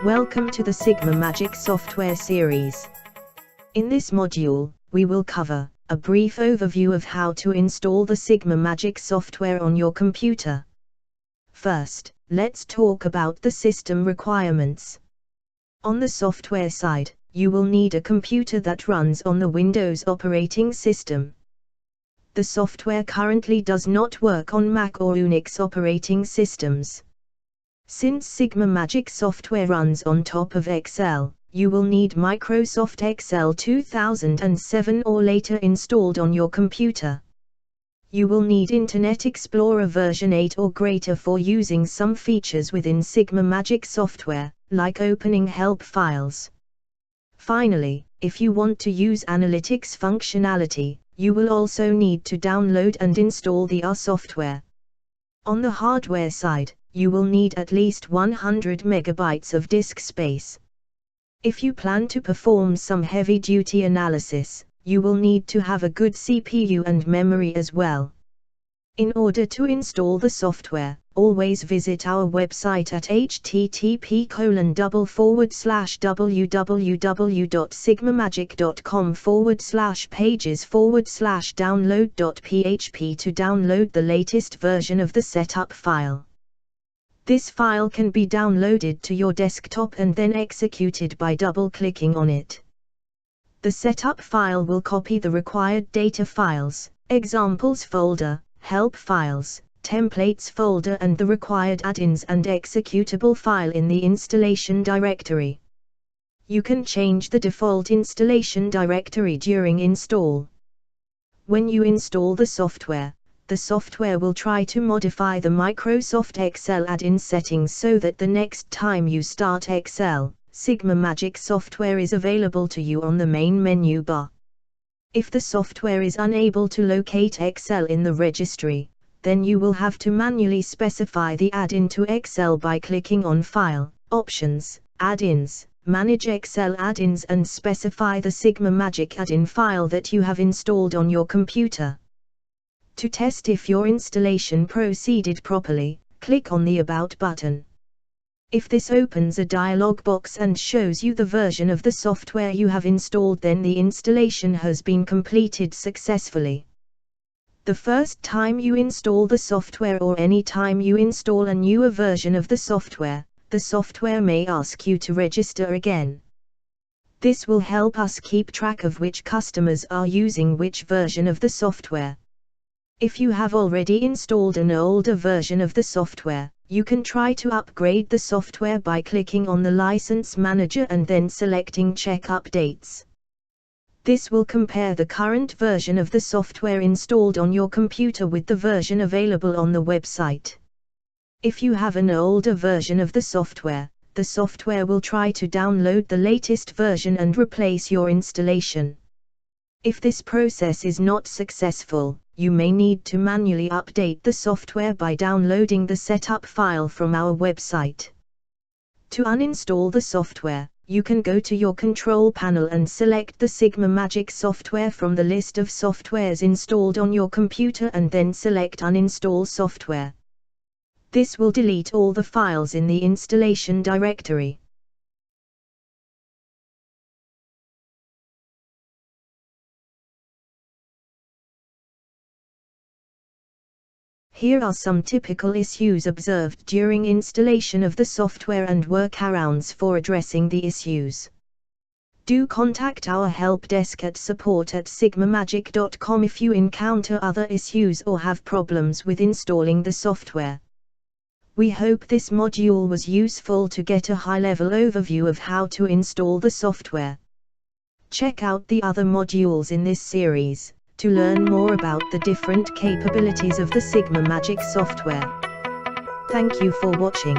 Welcome to the Sigma Magic software series. In this module, we will cover a brief overview of how to install the Sigma Magic software on your computer. First, let's talk about the system requirements. On the software side, you will need a computer that runs on the Windows operating system. The software currently does not work on Mac or Unix operating systems. Since Sigma Magic software runs on top of Excel, you will need Microsoft Excel 2007 or later installed on your computer. You will need Internet Explorer version 8 or greater for using some features within Sigma Magic software, like opening help files. Finally, if you want to use analytics functionality, you will also need to download and install the software. On the hardware side, you will need at least 100 megabytes of disk space. If you plan to perform some heavy-duty analysis, you will need to have a good CPU and memory as well. In order to install the software, always visit our website at http://www.sigmamagic.com/pages/download.php to download the latest version of the setup file. This file can be downloaded to your desktop and then executed by double-clicking on it. The setup file will copy the required data files, examples folder, help files, templates folder and the required add-ins and executable file in the installation directory. You can change the default installation directory during install. When you install the software will try to modify the Microsoft Excel add-in settings so that the next time you start Excel, Sigma Magic software is available to you on the main menu bar. If the software is unable to locate Excel in the registry, then you will have to manually specify the add-in to Excel by clicking on File, Options, Add-ins, Manage Excel Add-ins and specify the Sigma Magic add-in file that you have installed on your computer. To test if your installation proceeded properly, click on the About button. If this opens a dialog box and shows you the version of the software you have installed, then the installation has been completed successfully. The first time you install the software or any time you install a newer version of the software may ask you to register again. This will help us keep track of which customers are using which version of the software. If you have already installed an older version of the software, you can try to upgrade the software by clicking on the License Manager and then selecting Check Updates. This will compare the current version of the software installed on your computer with the version available on the website. If you have an older version of the software will try to download the latest version and replace your installation. If this process is not successful, you may need to manually update the software by downloading the setup file from our website. To uninstall the software, you can go to your control panel and select the Sigma Magic software from the list of softwares installed on your computer and then select Uninstall Software. This will delete all the files in the installation directory. Here are some typical issues observed during installation of the software and workarounds for addressing the issues. Do contact our help desk at support@sigmamagic.com if you encounter other issues or have problems with installing the software. We hope this module was useful to get a high-level overview of how to install the software. Check out the other modules in this series to learn more about the different capabilities of the Sigma Magic software. Thank you for watching.